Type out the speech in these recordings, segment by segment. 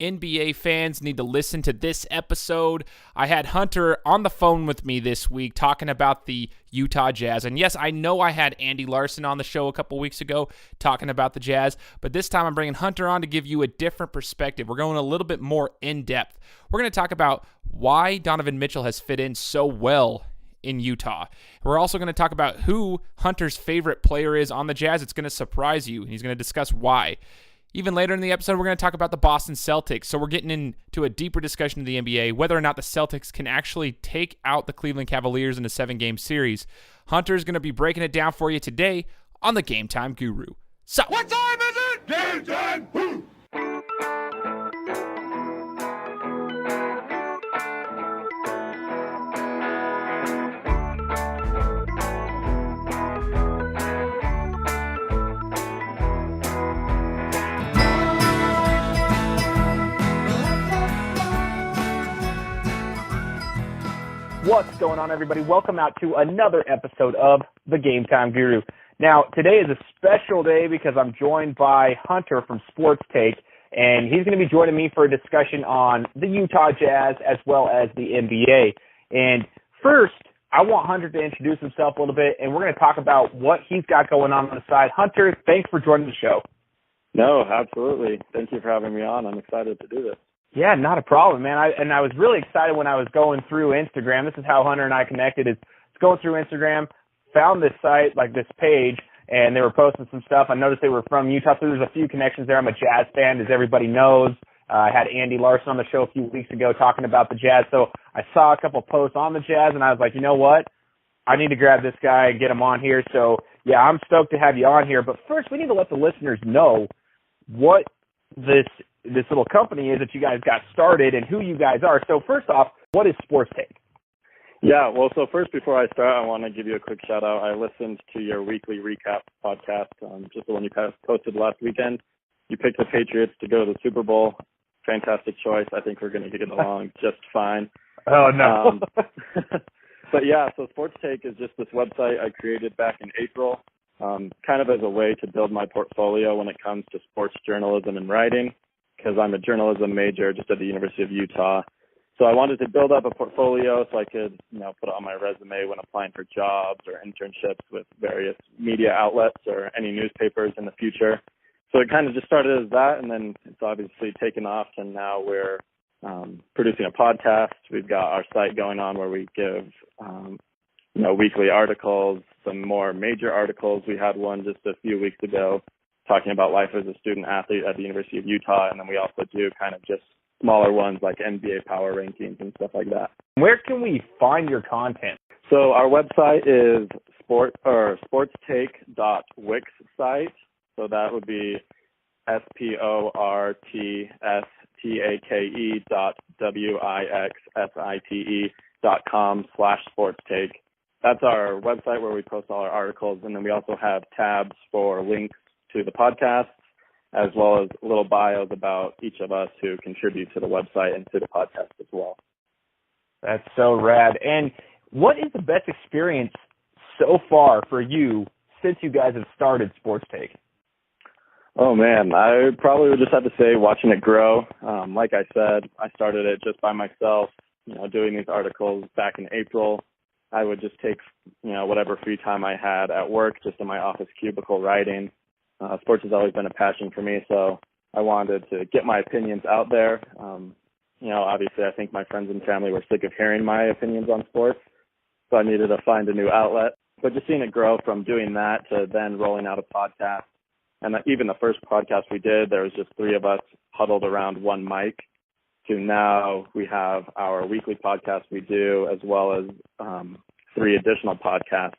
NBA fans need to listen to this episode. I had Hunter on the phone with me this week talking about the Utah Jazz. And yes, I know I had Andy Larson on the show a couple weeks ago talking about the Jazz, but this time I'm bringing Hunter on to give you a different perspective. We're going a little bit more in-depth. We're going to talk about why Donovan Mitchell has fit in so well in Utah. We're also going to talk about who Hunter's favorite player is on the Jazz. It's going to surprise you, and he's going to discuss why. Even later in the episode, we're going to talk about the Boston Celtics. So we're getting into a deeper discussion of the NBA, whether or not the Celtics can actually take out the Cleveland Cavaliers in a 7-game series. Hunter's going to be breaking it down for you today on the Game Time Guru. So, what time is it? Game time! Woo! What's going on, everybody? Welcome out to another episode of the Game Time Guru. Now, today is a special day because I'm joined by Hunter from Sports Take, and he's going to be joining me for a discussion on the Utah Jazz as well as the NBA. And first, I want Hunter to introduce himself a little bit, and we're going to talk about what he's got going on the side. Hunter, thanks for joining the show. No, absolutely. Thank you for having me on. I'm excited to do this. Yeah, not a problem, man. I was really excited when I was going through Instagram. This is how Hunter and I connected, is going through Instagram, found this site, like this page, and they were posting some stuff. I noticed they were from Utah, so there's a few connections there. I'm a Jazz fan, as everybody knows. I had Andy Larson on the show a few weeks ago talking about the Jazz, so I saw a couple posts on the Jazz, and I was like, you know what? I need to grab this guy and get him on here. So, yeah, I'm stoked to have you on here. But first, we need to let the listeners know what this little company is that you guys got started and who you guys are. So first off, what is Sports Take? Yeah, well, so first, before I start, I want to give you a quick shout out. I listened to your weekly recap podcast, just the one you posted last weekend. You picked the Patriots to go to the Super Bowl. Fantastic choice. I think we're going to get along just fine. Oh, no. But yeah, so Sports Take is just this website I created back in April, kind of as a way to build my portfolio when it comes to sports journalism and writing, because I'm a journalism major just at the University of Utah. So I wanted to build up a portfolio so I could, put it on my resume when applying for jobs or internships with various media outlets or any newspapers in the future. So it kind of just started as that, and then it's obviously taken off, and now we're producing a podcast. We've got our site going on where we give, weekly articles, some more major articles. We had one just a few weeks ago talking about life as a student athlete at the University of Utah, and then we also do kind of just smaller ones like NBA power rankings and stuff like that. Where can we find your content? So our website is sportstake.wix site. So that would be sportstake.wixsite.com/sportstake. That's our website where we post all our articles, and then we also have tabs for links to the podcast, as well as little bios about each of us who contribute to the website and to the podcast as well. That's so rad. And what is the best experience so far for you since you guys have started Sports Take? Oh, man, I probably would just have to say watching it grow. Like I said, I started it just by myself, doing these articles back in April. I would just take, whatever free time I had at work, just in my office cubicle writing. Sports has always been a passion for me, so I wanted to get my opinions out there. Obviously I think my friends and family were sick of hearing my opinions on sports, so I needed to find a new outlet. But just seeing it grow from doing that to then rolling out a podcast, and even the first podcast we did, there was just three of us huddled around one mic, to now we have our weekly podcast we do, as well as 3 additional podcasts.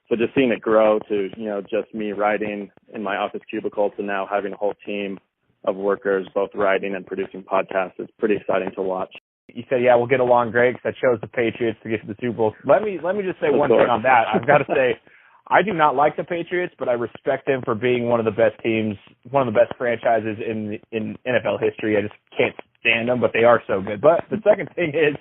So just seeing it grow to, just me writing in my office cubicle to now having a whole team of workers both writing and producing podcasts is pretty exciting to watch. You said, yeah, we'll get along great because I chose the Patriots to get to the Super Bowl. Let me just say one thing on that. I've got to say, I do not like the Patriots, but I respect them for being one of the best teams, one of the best franchises in NFL history. I just can't stand them, but they are so good. But the second thing is,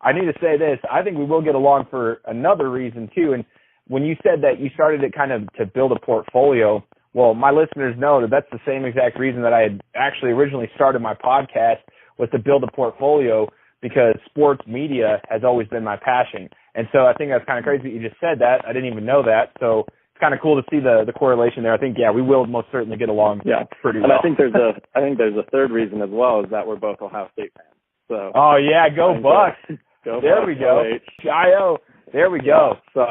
I need to say this. I think we will get along for another reason, too. And when you said that you started it kind of to build a portfolio, Well, my listeners know that that's the same exact reason that I had actually originally started my podcast, was to build a portfolio, because sports media has always been my passion. And so I think that's kind of crazy that you just said that. I didn't even know that. So it's kind of cool to see the correlation there. I think, we will most certainly get along pretty well. And I think there's a third reason as well, is that we're both Ohio State fans. So oh yeah, go Bucks. There we go. Io. There we go. So,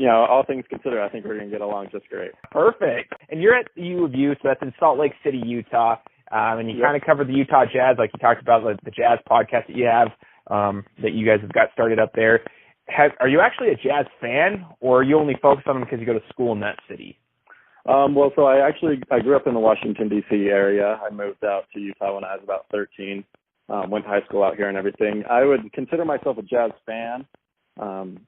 all things considered, I think we're going to get along just great. Perfect. And you're at the U of U, so that's in Salt Lake City, Utah. And you kind of covered the Utah Jazz, like you talked about the Jazz podcast that you have, that you guys have got started up there. Are you actually a Jazz fan, or are you only focused on them because you go to school in that city? Well, so I grew up in the Washington, D.C. area. I moved out to Utah when I was about 13. Went to high school out here and everything. I would consider myself a Jazz fan.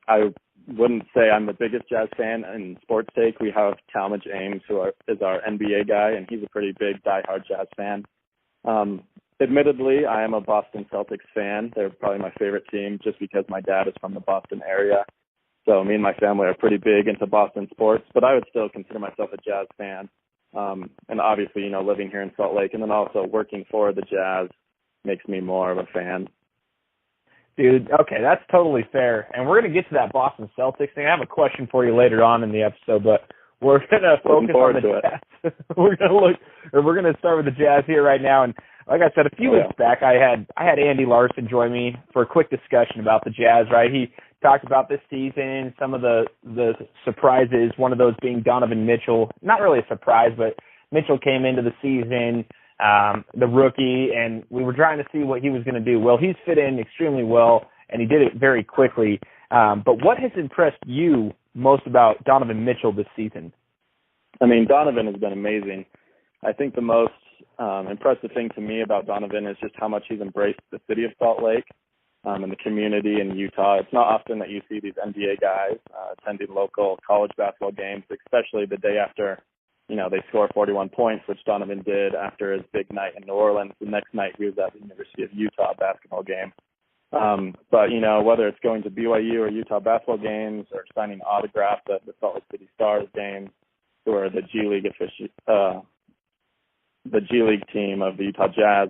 I wouldn't say I'm the biggest Jazz fan in sports take. We have Talmadge Ames, is our NBA guy, and he's a pretty big diehard Jazz fan. Admittedly, I am a Boston Celtics fan. They're probably my favorite team just because my dad is from the Boston area. So me and my family are pretty big into Boston sports, but I would still consider myself a Jazz fan. And obviously, living here in Salt Lake and then also working for the Jazz makes me more of a fan. Dude, okay, that's totally fair. And we're going to get to that Boston Celtics thing. I have a question for you later on in the episode, but we're going to focus on the Jazz. We're going to start with the Jazz here right now. And like I said, a few weeks back, I had Andy Larson join me for a quick discussion about the Jazz, right? He talked about this season, some of the surprises, one of those being Donovan Mitchell. Not really a surprise, but Mitchell came into the season, the rookie, and we were trying to see what he was going to do. Well, he's fit in extremely well, and he did it very quickly. But what has impressed you most about Donovan Mitchell this season? I mean, Donovan has been amazing. I think the most impressive thing to me about Donovan is just how much he's embraced the city of Salt Lake and the community in Utah. It's not often that you see these NBA guys attending local college basketball games, especially the day after they score 41 points, which Donovan did after his big night in New Orleans. The next night he was at the University of Utah basketball game. But, whether it's going to BYU or Utah basketball games or signing autographs at the Salt Lake City Stars games, who are the G League team of the Utah Jazz,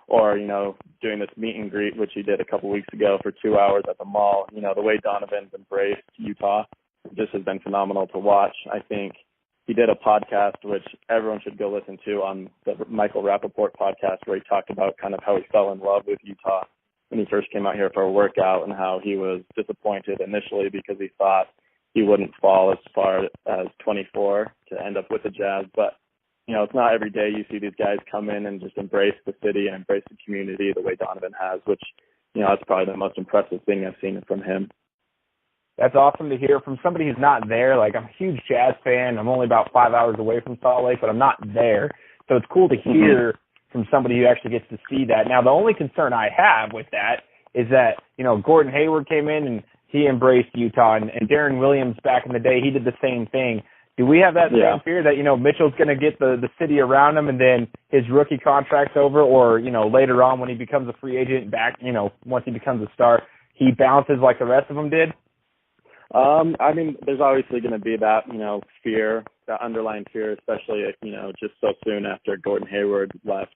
or, doing this meet and greet, which he did a couple weeks ago for 2 hours at the mall. The way Donovan's embraced Utah just has been phenomenal to watch. I think he did a podcast, which everyone should go listen to, on the Michael Rappaport podcast, where he talked about kind of how he fell in love with Utah when he first came out here for a workout, and how he was disappointed initially because he thought he wouldn't fall as far as 24 to end up with the Jazz. But, it's not every day you see these guys come in and just embrace the city and embrace the community the way Donovan has, which, that's probably the most impressive thing I've seen from him. That's awesome to hear from somebody who's not there. Like, I'm a huge Jazz fan. I'm only about 5 hours away from Salt Lake, but I'm not there. So it's cool to hear from somebody who actually gets to see that. Now, the only concern I have with that is that, Gordon Hayward came in and he embraced Utah, and Darren Williams back in the day, he did the same thing. Do we have that same fear that, Mitchell's going to get the city around him and then his rookie contract's over, or, later on when he becomes a free agent back, once he becomes a star, he bounces like the rest of them did? I mean, there's obviously going to be that, fear, that underlying fear, especially, just so soon after Gordon Hayward left.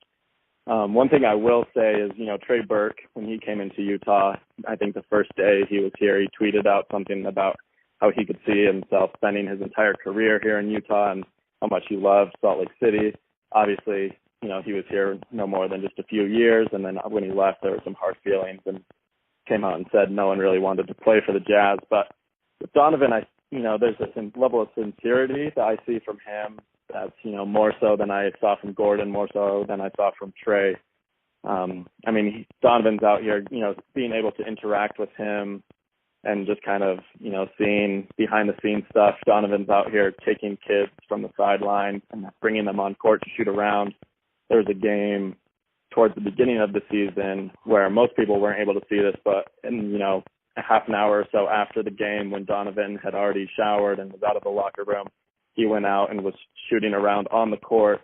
One thing I will say is, Trey Burke, when he came into Utah, I think the first day he was here, he tweeted out something about how he could see himself spending his entire career here in Utah and how much he loved Salt Lake City. Obviously, he was here no more than just a few years, and then when he left, there were some hard feelings and came out and said no one really wanted to play for the Jazz. But with Donovan, there's a level of sincerity that I see from him that's, more so than I saw from Gordon, more so than I saw from Trey. Donovan's out here, being able to interact with him and just kind of, seeing behind the scenes stuff. Donovan's out here taking kids from the sideline and bringing them on court to shoot around. There was a game towards the beginning of the season where most people weren't able to see this, but in, a half an hour or so after the game, when Donovan had already showered and was out of the locker room, he went out and was shooting around on the court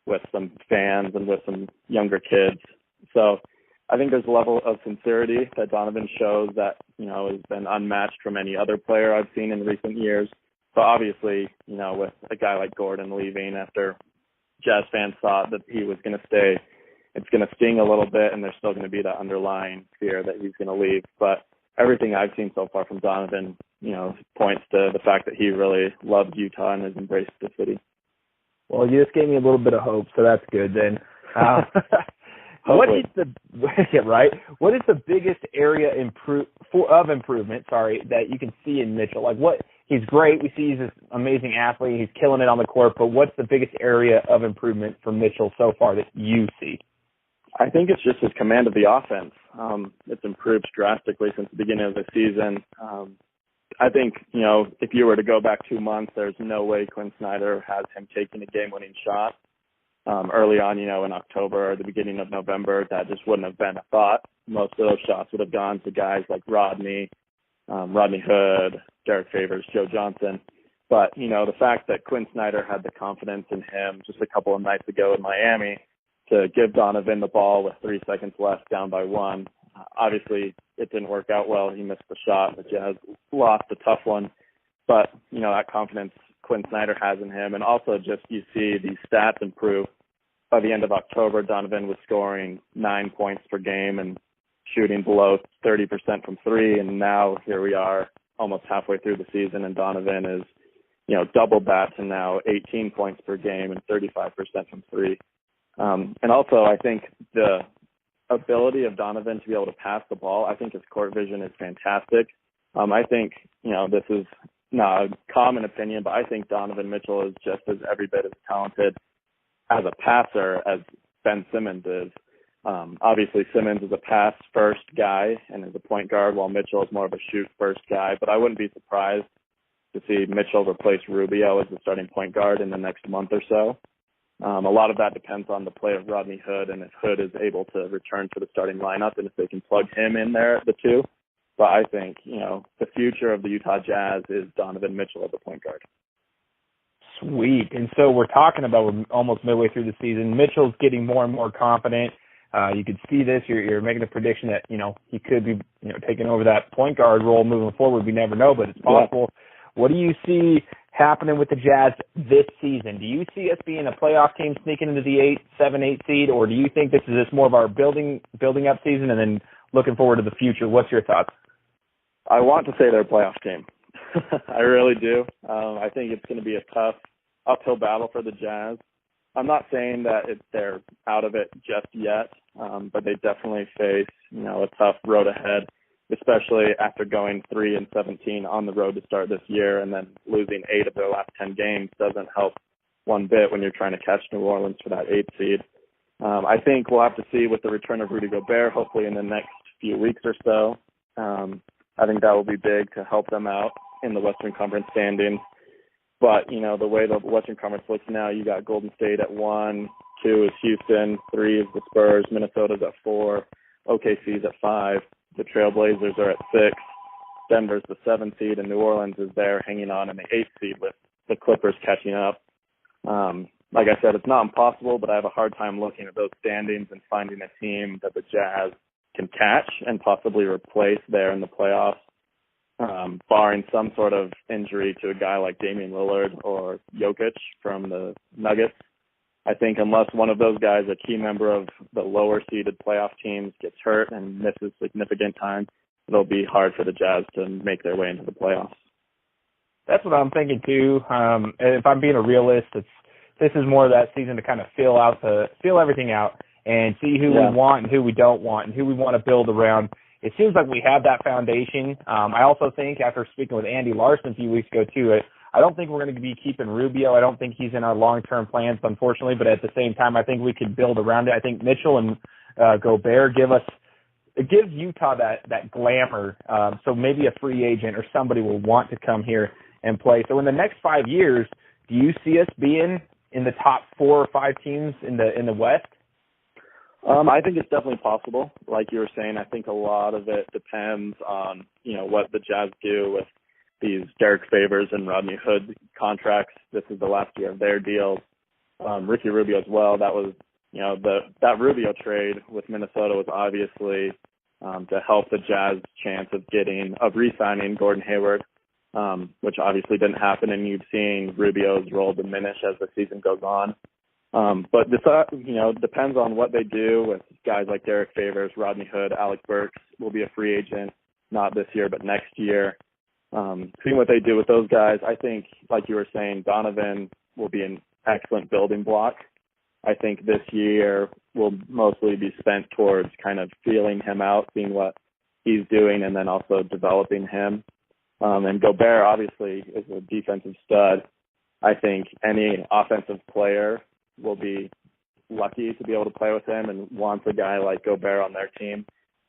with some fans and with some younger kids. So I think there's a level of sincerity that Donovan shows that, has been unmatched from any other player I've seen in recent years. But obviously, with a guy like Gordon leaving after Jazz fans thought that he was going to stay, it's going to sting a little bit, and there's still going to be that underlying fear that he's going to leave. But everything I've seen so far from Donovan, points to the fact that he really loved Utah and has embraced the city. Well, you just gave me a little bit of hope, so that's good then. What is the What is the biggest area of improvement? That you can see in Mitchell. Like, what he's great. We see he's this amazing athlete. He's killing it on the court. But what's the biggest area of improvement for Mitchell so far that you see? I think it's just his command of the offense. It's improved drastically since the beginning of the season. I think, if you were to go back 2 months, there's no way Quinn Snyder has him taking a game-winning shot. Early on, in October or the beginning of November, that just wouldn't have been a thought. Most of those shots would have gone to guys like Rodney Hood, Derek Favors, Joe Johnson. But, the fact that Quinn Snyder had the confidence in him just a couple of nights ago in Miami to give Donovan the ball with 3 seconds left down by 1. Obviously, it didn't work out well. He missed the shot. The Jazz lost a tough one. But, that confidence Quinn Snyder has in him. And also just you see these stats improve. By the end of October, Donovan was scoring 9 points per game and shooting below 30% from 3. And now here we are almost halfway through the season, and Donovan is, doubled that to now 18 points per game and 35% from 3. And also, I think the ability of Donovan to be able to pass the ball, I think his court vision is fantastic. I think, this is not a common opinion, but I think Donovan Mitchell is just as every bit as talented as a passer as Ben Simmons is. Obviously, Simmons is a pass-first guy and is a point guard, while Mitchell is more of a shoot-first guy. But I wouldn't be surprised to see Mitchell replace Rubio as the starting point guard in the next month or so. A lot of that depends on the play of Rodney Hood and if Hood is able to return to the starting lineup and if they can plug him in there at the 2. But I think, the future of the Utah Jazz is Donovan Mitchell as a point guard. Sweet. And so we're talking about we're almost midway through the season. Mitchell's getting more and more confident. You could see this. You're making a prediction that, he could be, taking over that point guard role moving forward. We never know, but it's possible. Yeah. What do you see happening with the Jazz this season? Do you see us being a playoff team sneaking into the 7-8 seed, or do you think this is just more of our building up season and then looking forward to the future? What's your thoughts? I want to say they're a playoff team. I really do. I think it's going to be a tough uphill battle for the Jazz. I'm not saying that they're out of it just yet, but they definitely face, a tough road ahead, especially after going 3-17 on the road to start this year and then losing 8 of their last 10 games doesn't help one bit when you're trying to catch New Orleans for that 8th seed. I think we'll have to see with the return of Rudy Gobert, hopefully in the next few weeks or so. I think that will be big to help them out in the Western Conference standings. But, the way the Western Conference looks now, you got Golden State at 1, 2 is Houston, 3 is the Spurs, Minnesota's at 4, OKC's at 5, the Trailblazers are at 6, Denver's the 7th seed, and New Orleans is there hanging on in the 8th seed with the Clippers catching up. Like I said, it's not impossible, but I have a hard time looking at those standings and finding a team that the Jazz can catch and possibly replace there in the playoffs. Barring some sort of injury to a guy like Damian Lillard or Jokic from the Nuggets. I think unless one of those guys, a key member of the lower-seeded playoff teams, gets hurt and misses significant time, it'll be hard for the Jazz to make their way into the playoffs. That's what I'm thinking, too. If I'm being a realist, this is more of that season to kind of feel everything out and see who we want and who we don't want and who we want to build around. It seems like we have that foundation. I also think, after speaking with Andy Larson a few weeks ago, too, I don't think we're going to be keeping Rubio. I don't think he's in our long-term plans, unfortunately, but at the same time, I think we could build around it. I think Mitchell and Gobert gives Utah that glamour, so maybe a free agent or somebody will want to come here and play. So in the next 5 years, do you see us being in the top 4 or 5 teams in the West? I think it's definitely possible. Like you were saying, I think a lot of it depends on, what the Jazz do with these Derek Favors and Rodney Hood contracts. This is the last year of their deals. Ricky Rubio as well. That was, that Rubio trade with Minnesota was obviously to help the Jazz chance of re-signing Gordon Hayward. which obviously didn't happen, and you've seen Rubio's role diminish as the season goes on. But this, depends on what they do with guys like Derek Favors, Rodney Hood, Alec Burks will be a free agent, not this year, but next year. Seeing what they do with those guys, I think, like you were saying, Donovan will be an excellent building block. I think this year will mostly be spent towards kind of feeling him out, seeing what he's doing, and then also developing him. And Gobert, obviously, is a defensive stud. I think any offensive player will be lucky to be able to play with him and wants a guy like Gobert on their team.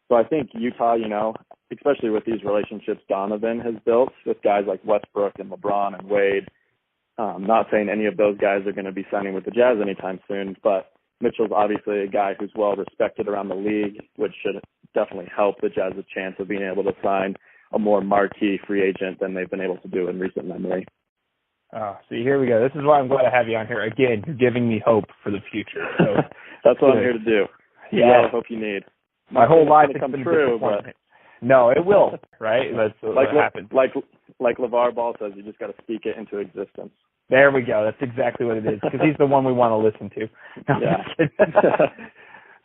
So I think Utah, especially with these relationships Donovan has built with guys like Westbrook and LeBron and Wade, not saying any of those guys are going to be signing with the Jazz anytime soon, but Mitchell's obviously a guy who's well respected around the league, which should definitely help the Jazz's chance of being able to sign a more marquee free agent than they've been able to do in recent memory. Oh, see, here we go. This is why I'm glad to have you on here. Again, you're giving me hope for the future. So that's what I'm here to do. Yeah. The hope you need. My whole life has come been true, but no, it will, right? That's what happens. Like LeVar Ball says, you just got to speak it into existence. There we go. That's exactly what it is, because he's the one we want to listen to. Yeah.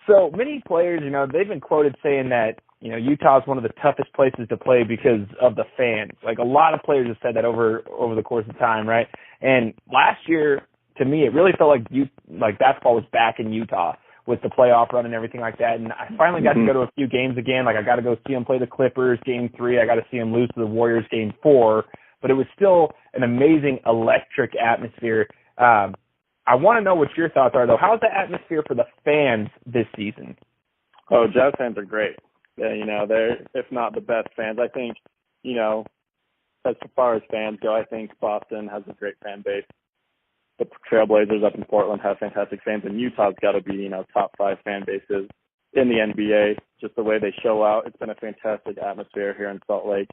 So many players, they've been quoted saying that, Utah is one of the toughest places to play because of the fans. Like, a lot of players have said that over the course of time, right? And last year, to me, it really felt like basketball was back in Utah with the playoff run and everything like that. And I finally got to go to a few games again. Like, I got to go see them play the Clippers Game 3. I got to see them lose to the Warriors Game 4. But it was still an amazing electric atmosphere. I want to know what your thoughts are, though. How's the atmosphere for the fans this season? Oh, Jazz fans are great. They're, if not the best fans. I think, as far as fans go, I think Boston has a great fan base. The Trailblazers up in Portland have fantastic fans, and Utah's got to be, top 5 fan bases in the NBA. Just the way they show out, it's been a fantastic atmosphere here in Salt Lake.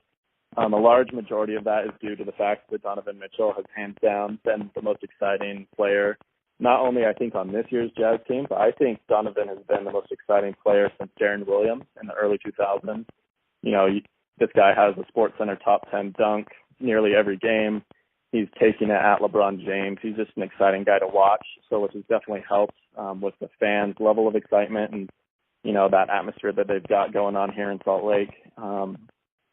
A large majority of that is due to the fact that Donovan Mitchell has hands down been the most exciting player, not only I think on this year's Jazz team, but I think Donovan has been the most exciting player since Darren Williams in the early 2000s. This guy has a SportsCenter top 10 dunk nearly every game. He's taking it at LeBron James. He's just an exciting guy to watch. So which has definitely helped with the fans' level of excitement and, that atmosphere that they've got going on here in Salt Lake.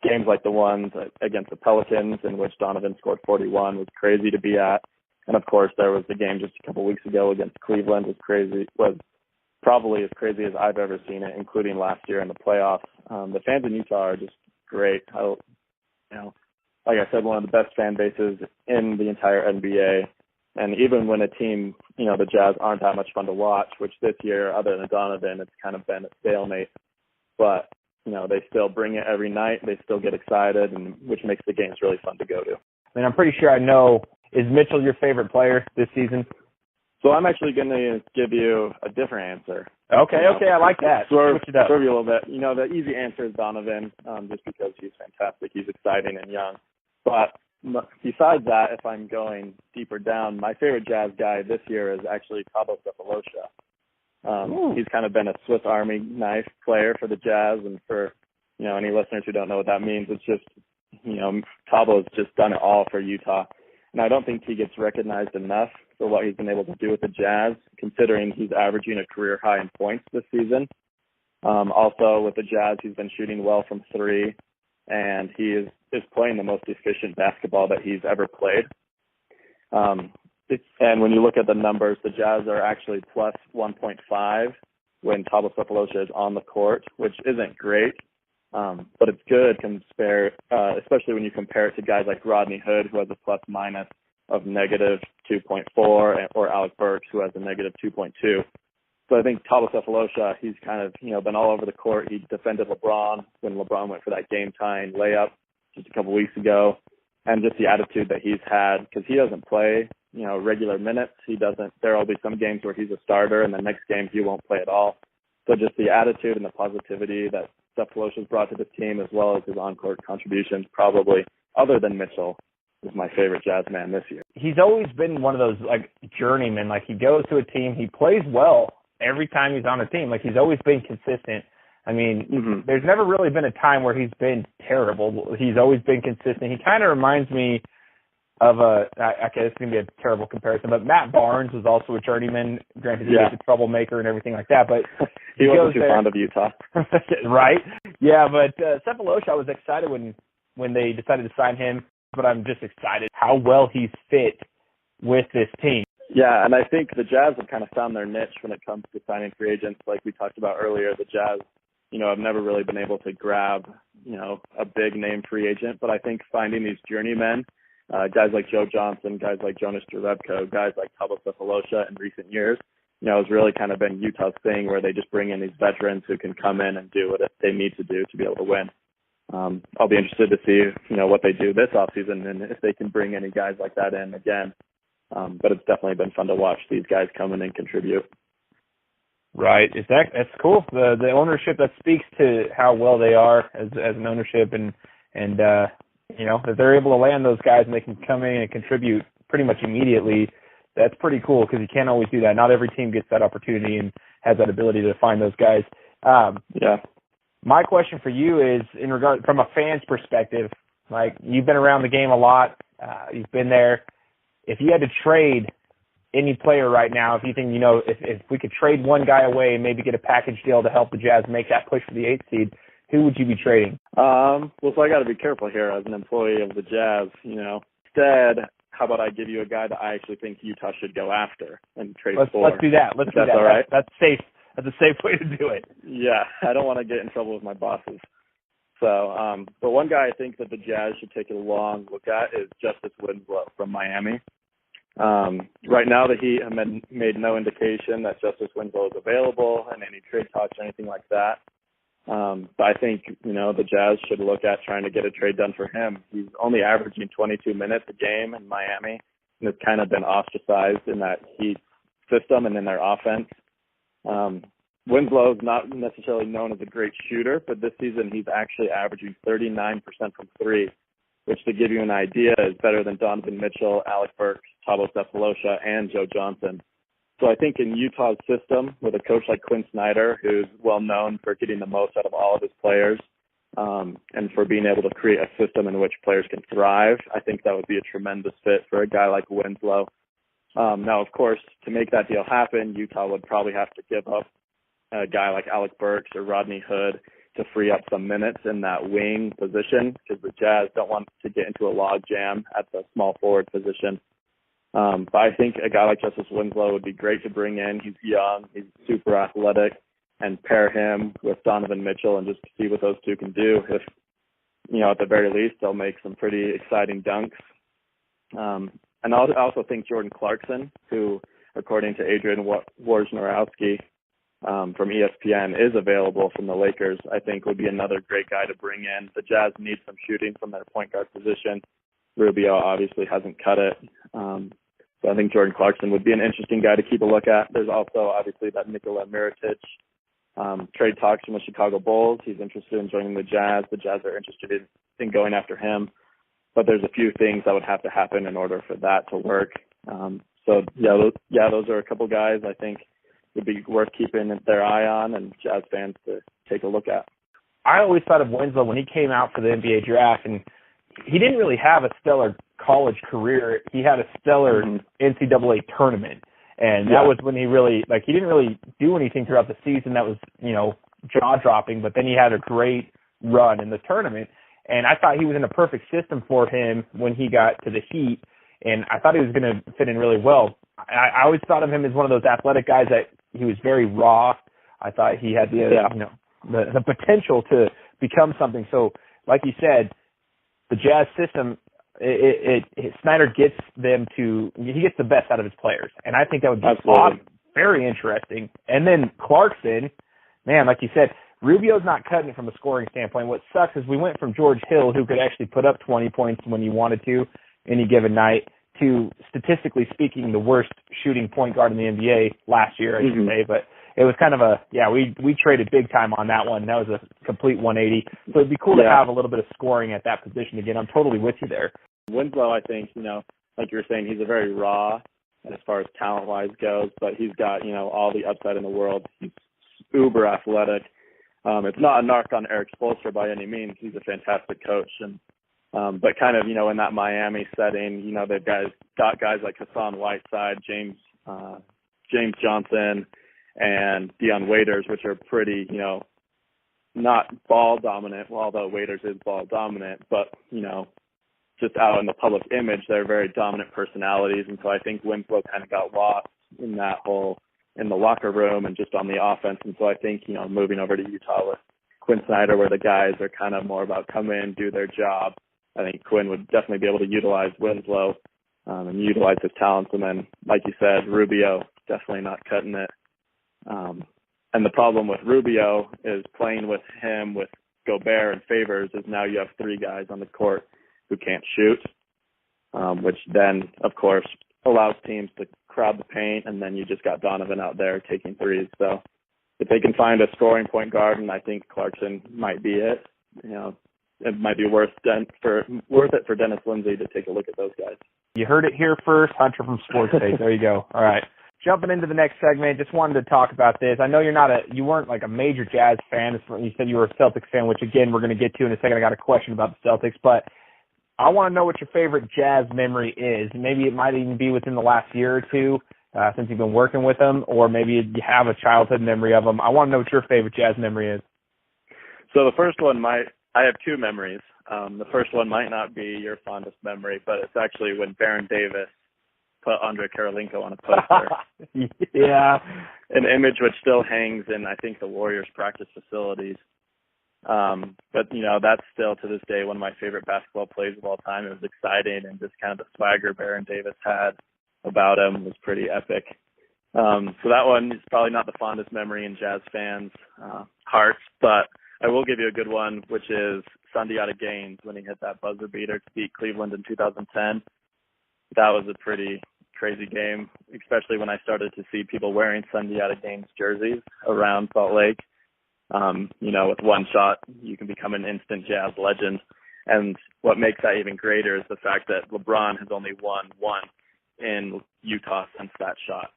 Games like the ones against the Pelicans in which Donovan scored 41 was crazy to be at. And, of course, there was the game just a couple weeks ago against Cleveland was probably as crazy as I've ever seen it, including last year in the playoffs. The fans in Utah are just great. Like I said, one of the best fan bases in the entire NBA. And even when a team, the Jazz aren't that much fun to watch, which this year, other than Donovan, it's kind of been a stalemate. But they still bring it every night. They still get excited, and which makes the games really fun to go to. I mean, I'm pretty sure I know. Is Mitchell your favorite player this season? So I'm actually going to give you a different answer. Okay, I like that. Swerve you a little bit. The easy answer is Donovan, just because he's fantastic. He's exciting and young. But besides that, if I'm going deeper down, my favorite Jazz guy this year is actually Thabo Sefolosha. He's kind of been a Swiss Army knife player for the Jazz, and for any listeners who don't know what that means, it's just Tabo's just done it all for Utah. And I don't think he gets recognized enough for what he's been able to do with the Jazz, considering he's averaging a career high in points this season. Also, with the Jazz, he's been shooting well from 3, and he is playing the most efficient basketball that he's ever played. And when you look at the numbers, the Jazz are actually plus 1.5 when Thabo Sefolosha is on the court, which isn't great. But it's good, especially when you compare it to guys like Rodney Hood, who has a plus minus of negative 2.4, or Alec Burks, who has a negative 2.2. So I think Thabo Sefolosha, he's kind of, been all over the court. He defended LeBron when LeBron went for that game-tying layup just a couple weeks ago. And just the attitude that he's had, because he doesn't play, regular minutes. There will be some games where he's a starter, and the next game he won't play at all. So just the attitude and the positivity that Sefolosha's brought to the team, as well as his on-court contributions, probably, other than Mitchell, is my favorite Jazz man this year. He's always been one of those, journeymen. He goes to a team, he plays well every time he's on a team. He's always been consistent. I mean, there's never really been a time where he's been terrible. He's always been consistent. He kind of reminds me of okay, this is going to be a terrible comparison, but Matt Barnes was also a journeyman. Granted, he was a troublemaker and everything like that, but he wasn't too fond of Utah. Right? Yeah, but Cephalosha, I was excited when they decided to sign him, but I'm just excited how well he's fit with this team. Yeah, and I think the Jazz have kind of found their niche when it comes to signing free agents. Like we talked about earlier, the Jazz, have never really been able to grab, a big name free agent. But I think finding these journeymen, guys like Joe Johnson, guys like Jonas Jerebko, guys like Thabo Cephalosha in recent years, has really kind of been Utah's thing where they just bring in these veterans who can come in and do what they need to do to be able to win. I'll be interested to see, what they do this offseason and if they can bring any guys like that in again. But it's definitely been fun to watch these guys come in and contribute. Right. That's cool. The ownership, that speaks to how well they are as an ownership, and that they're able to land those guys and they can come in and contribute pretty much immediately. That's pretty cool because you can't always do that. Not every team gets that opportunity and has that ability to find those guys. My question for you is from a fan's perspective. Like, you've been around the game a lot. You've been there. If you had to trade any player right now, if you think, if we could trade one guy away and maybe get a package deal to help the Jazz make that push for the 8th seed, who would you be trading? So I got to be careful here as an employee of the Jazz. Instead, how about I give you a guy that I actually think Utah should go after and trade for? Let's do that. Let's do that. All right. That's safe. That's a safe way to do it. Yeah, I don't want to get in trouble with my bosses. So, but one guy I think that the Jazz should take a long look at is Justice Winslow from Miami. Right now, the Heat have made no indication that Justice Winslow is available in any trade talks or anything like that. But I think, the Jazz should look at trying to get a trade done for him. He's only averaging 22 minutes a game in Miami, and has kind of been ostracized in that Heat system and in their offense. Winslow is not necessarily known as a great shooter, but this season he's actually averaging 39% from three, which, to give you an idea, is better than Donovan Mitchell, Alec Burks, Thabo Cephalosha, and Joe Johnson. So I think in Utah's system, with a coach like Quinn Snyder, who's well known for getting the most out of all of his players, and for being able to create a system in which players can thrive, I think that would be a tremendous fit for a guy like Winslow. Now, of course, to make that deal happen, Utah would probably have to give up a guy like Alec Burks or Rodney Hood to free up some minutes in that wing position, because the Jazz don't want to get into a log jam at the small forward position. But I think a guy like Justice Winslow would be great to bring in. He's young, he's super athletic, and pair him with Donovan Mitchell and just see what those two can do. If, at the very least, they'll make some pretty exciting dunks. And I also think Jordan Clarkson, who, according to Adrian Wojnarowski from ESPN, is available from the Lakers, I think would be another great guy to bring in. The Jazz need some shooting from their point guard position. Rubio obviously hasn't cut it. So I think Jordan Clarkson would be an interesting guy to keep a look at. There's also obviously that Nikola Mirotic trade talks from the Chicago Bulls. He's interested in joining the Jazz. The Jazz are interested in going after him. But there's a few things that would have to happen in order for that to work. Those are a couple guys I think would be worth keeping their eye on and Jazz fans to take a look at. I always thought of Winslow when he came out for the NBA draft, and he didn't really have a stellar college career. He had a stellar NCAA tournament, and that was when he really, he didn't really do anything throughout the season that was, jaw-dropping, but then he had a great run in the tournament, and I thought he was in a perfect system for him when he got to the Heat, and I thought he was going to fit in really well. I always thought of him as one of those athletic guys that he was very raw. I thought he had the potential to become something. So, like you said, the Jazz system, Snyder gets he gets the best out of his players. And I think that would be awesome, very interesting. And then Clarkson, man, like you said, Rubio's not cutting it from a scoring standpoint. What sucks is we went from George Hill, who could actually put up 20 points when you wanted to any given night, to, statistically speaking, the worst shooting point guard in the NBA last year, I should say. But it was kind of we traded big time on that one. That was a complete 180. So it'd be cool to have a little bit of scoring at that position again. I'm totally with you there. Winslow, I think, like you were saying, he's a very raw as far as talent-wise goes, but he's got, all the upside in the world. He's uber athletic. It's not a knock on Eric Spoelstra by any means. He's a fantastic coach. And but kind of, in that Miami setting, they've got guys like Hassan Whiteside, James Johnson, and Dion Waiters, which are pretty, not ball dominant, although Waiters is ball dominant, but, just out in the public image, they're very dominant personalities. And so I think Winslow kind of got lost in in the locker room and just on the offense. And so I think, moving over to Utah with Quinn Snyder, where the guys are kind of more about come in, do their job, I think Quinn would definitely be able to utilize Winslow and utilize his talents. And then, like you said, Rubio, definitely not cutting it. And the problem with Rubio is playing with him, with Gobert and Favors, is now you have three guys on the court who can't shoot, which then, of course, allows teams to crowd the paint, and then you just got Donovan out there taking threes. So if they can find a scoring point guard, and I think Clarkson might be it, it might be worth it for Dennis Lindsay to take a look at those guys. You heard it here first, Hunter from Sports Take. There you go. All right. Jumping into the next segment, just wanted to talk about this. I know you weren't like a major Jazz fan. You said you were a Celtics fan, which again we're going to get to in a second. I got a question about the Celtics, but I want to know what your favorite Jazz memory is. Maybe it might even be within the last year or two since you've been working with them, or maybe you have a childhood memory of them. I want to know what your favorite Jazz memory is. So the first one I have two memories. The first one might not be your fondest memory, but it's actually when Baron Davis put Andre Karolinko on a poster. Yeah. An image which still hangs in, I think, the Warriors practice facilities. But, that's still to this day one of my favorite basketball plays of all time. It was exciting, and just kind of the swagger Baron Davis had about him was pretty epic. So that one is probably not the fondest memory in Jazz fans' hearts, but I will give you a good one, which is Sundiata Gaines when he hit that buzzer beater to beat Cleveland in 2010. That was a pretty crazy game, especially when I started to see people wearing Sundiata Gaines jerseys around Salt Lake. With one shot, you can become an instant Jazz legend. And what makes that even greater is the fact that LeBron has only won one in Utah since that shot.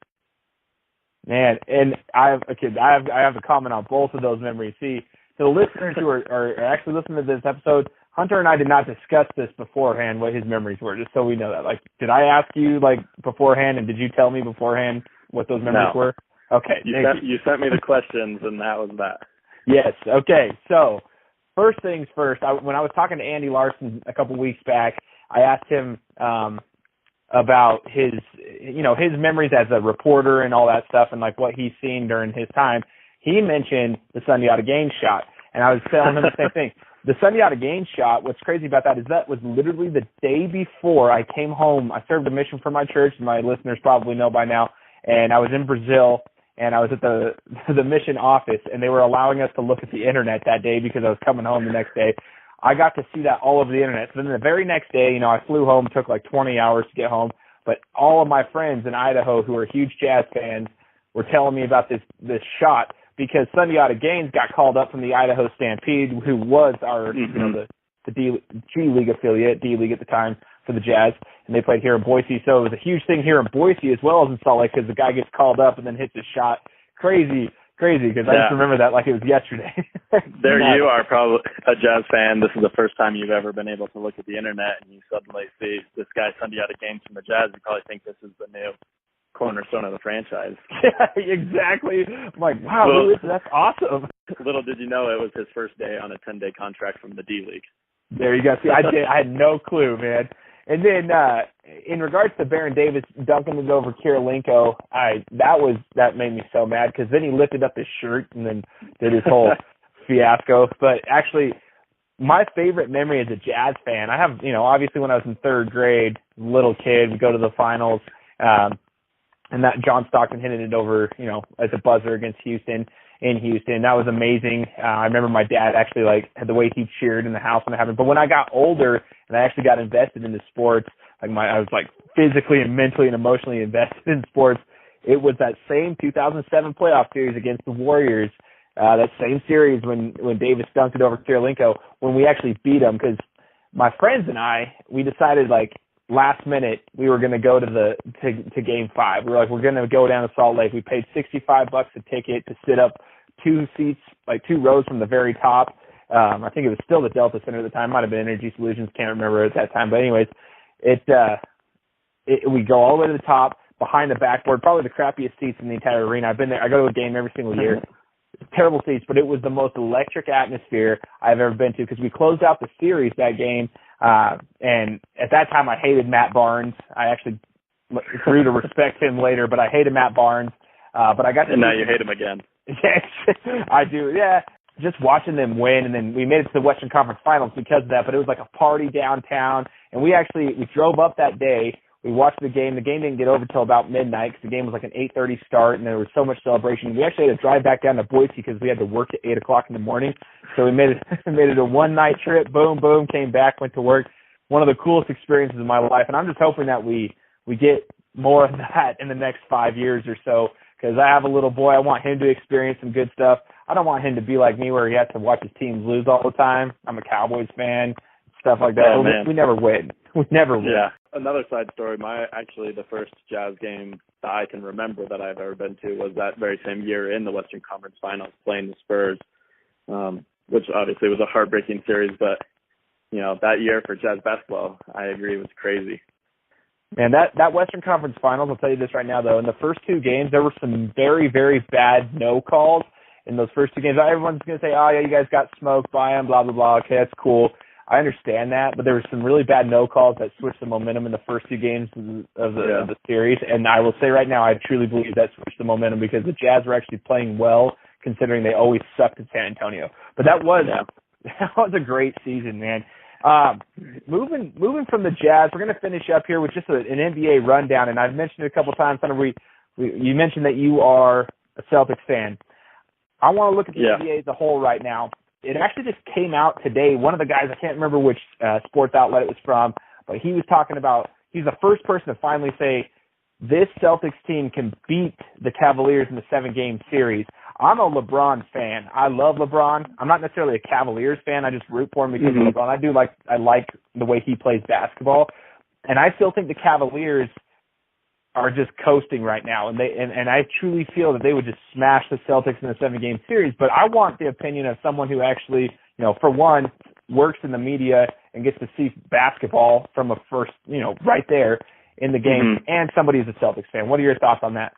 Man, and I have a comment on both of those memories. See, so the listeners who are actually listening to this episode, Hunter and I did not discuss this beforehand, what his memories were, just so we know that. Like, did I ask you, beforehand, and did you tell me beforehand what those memories were? Okay. You sent me the questions, and that was that. Yes. Okay. So, first things first, when I was talking to Andy Larson a couple weeks back, I asked him about his memories as a reporter and all that stuff, and what he's seen during his time. He mentioned the Sundiata Gaines shot, and I was telling him the same thing. The Sundiata Gaines shot, what's crazy about that is that was literally the day before I came home. I served a mission for my church, and my listeners probably know by now, and I was in Brazil, and I was at the mission office, and they were allowing us to look at the internet that day because I was coming home the next day. I got to see that all over the internet. So then the very next day, I flew home, took 20 hours to get home, but all of my friends in Idaho who are huge Jazz fans were telling me about this shot because Sundiata Gaines got called up from the Idaho Stampede, who was our the G League affiliate, D League at the time for the Jazz, and they played here in Boise. So it was a huge thing here in Boise as well as in Salt Lake because the guy gets called up and then hits his shot. Crazy, because I just remember that like it was yesterday. There you are, probably a Jazz fan. This is the first time you've ever been able to look at the internet and you suddenly see this guy Sundiata Gaines from the Jazz. You probably think this is the new cornerstone of the franchise. Yeah, exactly. I'm like, wow, that's awesome. Little did you know it was his first day on a 10-day contract from the D League. There you go. See, I had no clue, man. And then in regards to Baron Davis dunking it over Karolinko, that made me so mad because then he lifted up his shirt and then did his whole fiasco. But actually, my favorite memory as a Jazz fan, I have, obviously when I was in third grade, little kid, we go to the finals, and that John Stockton hitting it over, as a buzzer against Houston. In Houston. That was amazing. I remember my dad actually had the way he cheered in the house when it happened. But when I got older and I actually got invested into sports, I was physically and mentally and emotionally invested in sports. It was that same 2007 playoff series against the Warriors. That same series when Davis dunked it over Karolinko, when we actually beat them, because my friends and I, we decided last minute we were going to go to Game 5. We were we're going to go down to Salt Lake. We paid $65 a ticket to sit up 2 seats, like 2 rows from the very top. I think it was still the Delta Center at the time. Might have been Energy Solutions. Can't remember at that time. But anyways, we go all the way to the top, behind the backboard, probably the crappiest seats in the entire arena. I've been there. I go to a game every single year. Terrible seats, but it was the most electric atmosphere I've ever been to because we closed out the series that game. And at that time, I hated Matt Barnes. I actually grew to respect him later, but I hated Matt Barnes. But I got to. And now you hate him again. Yes, I do. Yeah. Just watching them win, and then we made it to the Western Conference Finals because of that, but it was like a party downtown, and we drove up that day. We watched the game. The game didn't get over till about midnight because the game was like an 8:30 start, and there was so much celebration. We actually had to drive back down to Boise because we had to work at 8 o'clock in the morning. So we made it a one-night trip. Boom, boom, came back, went to work. One of the coolest experiences of my life, and I'm just hoping that we get more of that in the next 5 years or so because I have a little boy. I want him to experience some good stuff. I don't want him to be like me where he has to watch his teams lose all the time. I'm a Cowboys fan, stuff like that. Oh, we never win. We never win. Yeah. Another side story, the first Jazz game that I can remember that I've ever been to was that very same year in the Western Conference Finals playing the Spurs, which obviously was a heartbreaking series. But, that year for Jazz basketball, I agree, was crazy. Man, that Western Conference Finals, I'll tell you this right now, though, in the first 2 games, there were some very, very bad no calls in those first 2 games. Everyone's going to say, oh, yeah, you guys got smoked by them, blah, blah, blah. Okay, that's cool. I understand that, but there were some really bad no calls that switched the momentum in the first 2 games of the series. And I will say right now, I truly believe that switched the momentum because the Jazz were actually playing well, considering they always sucked at San Antonio. But that was a great season, man. Moving from the Jazz, we're going to finish up here with just an NBA rundown. And I've mentioned it a couple times. You mentioned that you are a Celtics fan. I want to look at the NBA as a whole right now. It actually just came out today. One of the guys, I can't remember which sports outlet it was from, but he was talking about, he's the first person to finally say, this Celtics team can beat the Cavaliers in the 7-game series. I'm a LeBron fan. I love LeBron. I'm not necessarily a Cavaliers fan. I just root for him because of LeBron. I like the way he plays basketball. And I still think the Cavaliers are just coasting right now, and I truly feel that they would just smash the Celtics in a 7-game series. But I want the opinion of someone who actually, for one, works in the media and gets to see basketball from a first, right there in the game, and somebody who's a Celtics fan. What are your thoughts on that?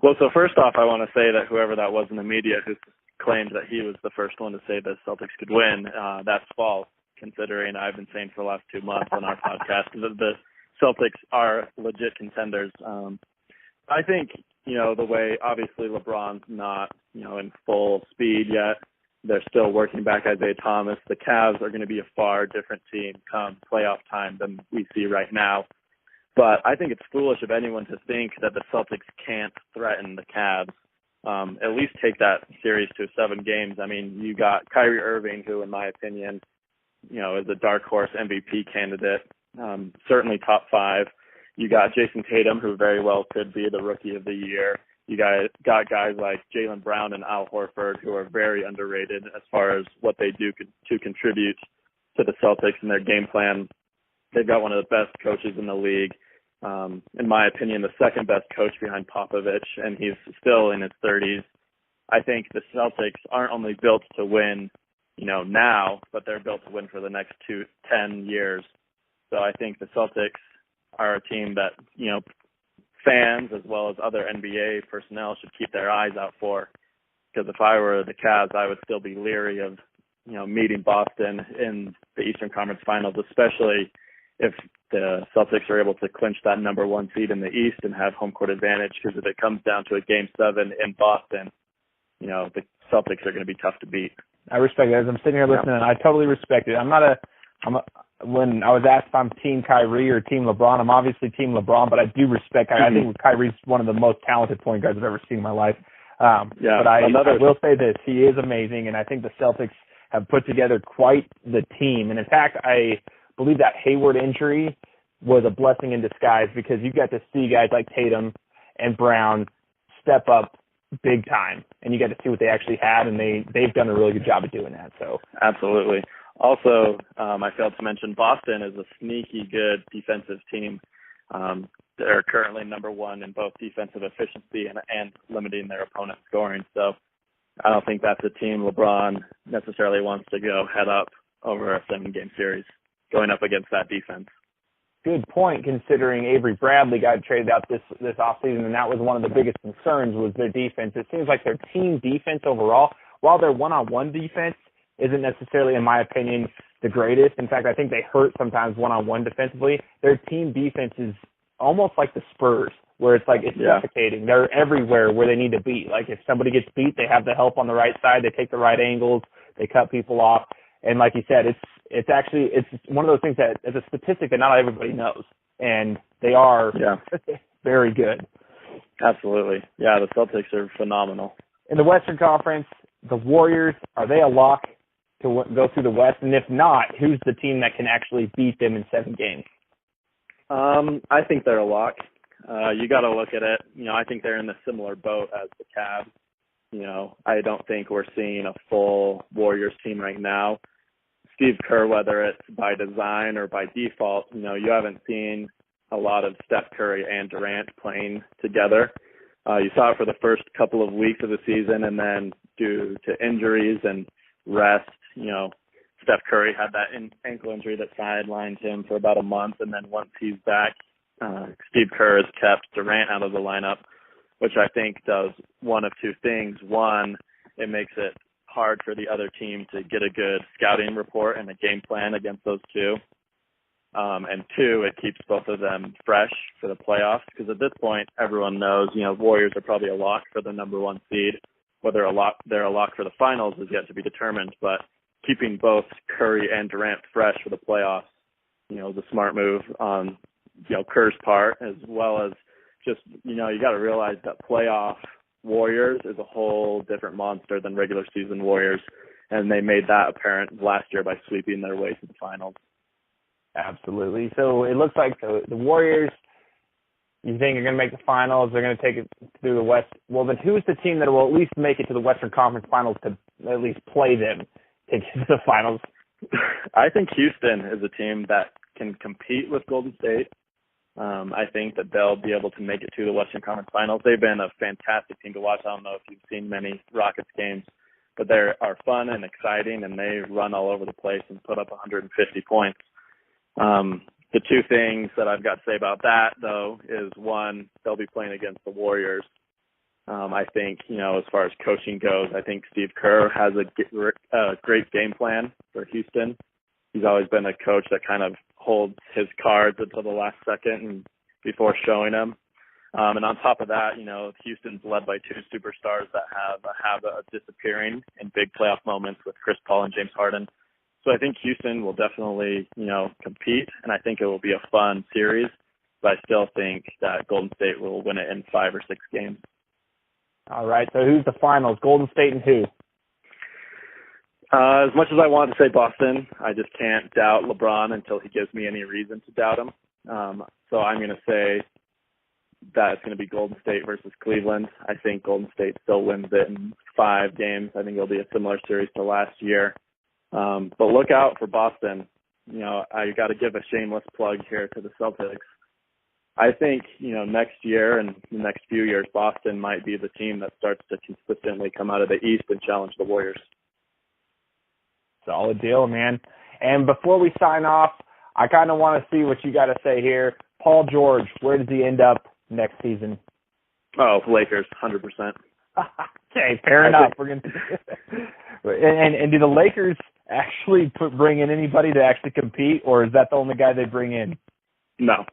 Well, so first off, I want to say that whoever that was in the media who claimed that he was the first one to say the Celtics could win, that's false, considering I've been saying for the last 2 months on our podcast that the Celtics are legit contenders. I think, the way obviously LeBron's not, in full speed yet. They're still working back Isaiah Thomas. The Cavs are going to be a far different team come playoff time than we see right now. But I think it's foolish of anyone to think that the Celtics can't threaten the Cavs. At least take that series to 7 games. I mean, you got Kyrie Irving, who in my opinion, is a dark horse MVP candidate. Certainly top 5. You got Jason Tatum, who very well could be the rookie of the year. You got guys like Jaylen Brown and Al Horford, who are very underrated as far as what they do to contribute to the Celtics and their game plan. They've got one of the best coaches in the league. In my opinion, the second best coach behind Popovich, and he's still in his 30s. I think the Celtics aren't only built to win, now, but they're built to win for the next 10 years. So I think the Celtics are a team that, fans as well as other NBA personnel should keep their eyes out for. Because if I were the Cavs, I would still be leery of, meeting Boston in the Eastern Conference Finals, especially if the Celtics are able to clinch that number 1 seed in the East and have home court advantage. Because if it comes down to a Game 7 in Boston, the Celtics are going to be tough to beat. I respect that. As I'm sitting here listening, I totally respect it. When I was asked if I'm Team Kyrie or Team LeBron, I'm obviously Team LeBron, but I do respect Kyrie. I think Kyrie's one of the most talented point guards I've ever seen in my life. But I will say this, he is amazing, and I think the Celtics have put together quite the team. And in fact, I believe that Hayward injury was a blessing in disguise because you got to see guys like Tatum and Brown step up big time, and you got to see what they actually had, and they've done a really good job of doing that. So absolutely. Also, I failed to mention Boston is a sneaky good defensive team. They're currently number 1 in both defensive efficiency and limiting their opponent's scoring. So I don't think that's a team LeBron necessarily wants to go head up over a 7-game series going up against that defense. Good point, considering Avery Bradley got traded out this offseason, and that was one of the biggest concerns was their defense. It seems like their team defense overall, while their one-on-one defense isn't necessarily, in my opinion, the greatest. In fact, I think they hurt sometimes one-on-one defensively. Their team defense is almost like the Spurs, where it's like it's suffocating. They're everywhere where they need to be. Like if somebody gets beat, they have the help on the right side. They take the right angles. They cut people off. And like you said, it's one of those things that is a statistic that not everybody knows, and they are very good. Absolutely. Yeah, the Celtics are phenomenal. In the Western Conference, the Warriors, are they a lock to go through the West? And if not, who's the team that can actually beat them in 7 games? I think they're a lock. You got to look at it. I think they're in a similar boat as the Cavs. I don't think we're seeing a full Warriors team right now. Steve Kerr, whether it's by design or by default, you haven't seen a lot of Steph Curry and Durant playing together. You saw it for the first couple of weeks of the season, and then due to injuries and rest, Steph Curry had that ankle injury that sidelined him for about a month, and then once he's back, Steve Kerr has kept Durant out of the lineup, which I think does one of two things. One, it makes it hard for the other team to get a good scouting report and a game plan against those two. And two, it keeps both of them fresh for the playoffs, because at this point, everyone knows, Warriors are probably a lock for the number 1 seed. Whether they're a lock for the finals is yet to be determined, but keeping both Curry and Durant fresh for the playoffs, is a smart move on, Kerr's part, as well as just, you got to realize that playoff Warriors is a whole different monster than regular season Warriors, and they made that apparent last year by sweeping their way to the finals. Absolutely. So it looks like the Warriors, you think are going to make the finals, they're going to take it through the West. Well, then who's the team that will at least make it to the Western Conference Finals to at least play them to get to the finals? I think Houston is a team that can compete with Golden State. I think that they'll be able to make it to the Western Conference Finals. They've been a fantastic team to watch. I don't know if you've seen many Rockets games, but they are fun and exciting, and they run all over the place and put up 150 points. The two things that I've got to say about that, though, is one, they'll be playing against the Warriors. I think, as far as coaching goes, I think Steve Kerr has a great game plan for Houston. He's always been a coach that kind of holds his cards until the last second and before showing them. And on top of that, Houston's led by 2 superstars that have a habit of disappearing in big playoff moments with Chris Paul and James Harden. So I think Houston will definitely, compete, and I think it will be a fun series, but I still think that Golden State will win it in 5 or 6 games. All right, so who's the finals? Golden State and who? As much as I want to say Boston, I just can't doubt LeBron until he gives me any reason to doubt him. So I'm going to say that it's going to be Golden State versus Cleveland. I think Golden State still wins it in 5 games. I think it'll be a similar series to last year. But look out for Boston. I got to give a shameless plug here to the Celtics. I think, next year and the next few years, Boston might be the team that starts to consistently come out of the East and challenge the Warriors. Solid deal, man. And before we sign off, I kind of want to see what you got to say here. Paul George, where does he end up next season? Oh, Lakers, 100%. Okay, fair enough. We're gonna and do the Lakers actually bring in anybody to actually compete, or is that the only guy they bring in? No.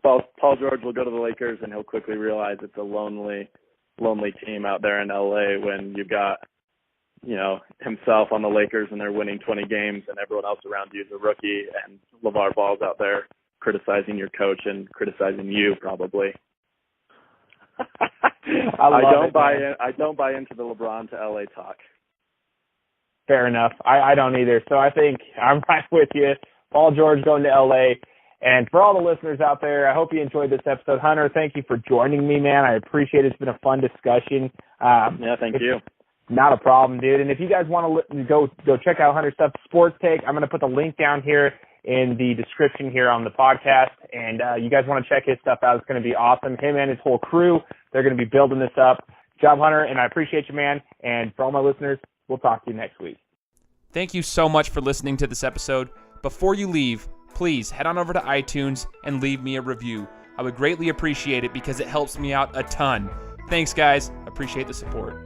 Paul George will go to the Lakers, and he'll quickly realize it's a lonely team out there in L.A. when you've got, himself on the Lakers and they're winning 20 games and everyone else around you is a rookie, and LeVar Ball's out there criticizing your coach and criticizing you probably. I don't buy into the LeBron to LA talk. Fair enough. I don't either. So I think I'm right with you. Paul George going to LA. And for all the listeners out there, I hope you enjoyed this episode. Hunter, thank you for joining me, man. I appreciate it. It's been a fun discussion. Thank you. Not a problem, dude. And if you guys want to go check out Hunter Stuff Sports Take, I'm going to put the link down here in the description here on the podcast. And you guys want to check his stuff out. It's going to be awesome. Him and his whole crew, they're going to be building this up job, Hunter, and I appreciate you, man. And for all my listeners, we'll talk to you next week. Thank you so much for listening to this episode. Before you leave, please head on over to iTunes and leave me a review. I would greatly appreciate it because it helps me out a ton. Thanks, guys. Appreciate the support.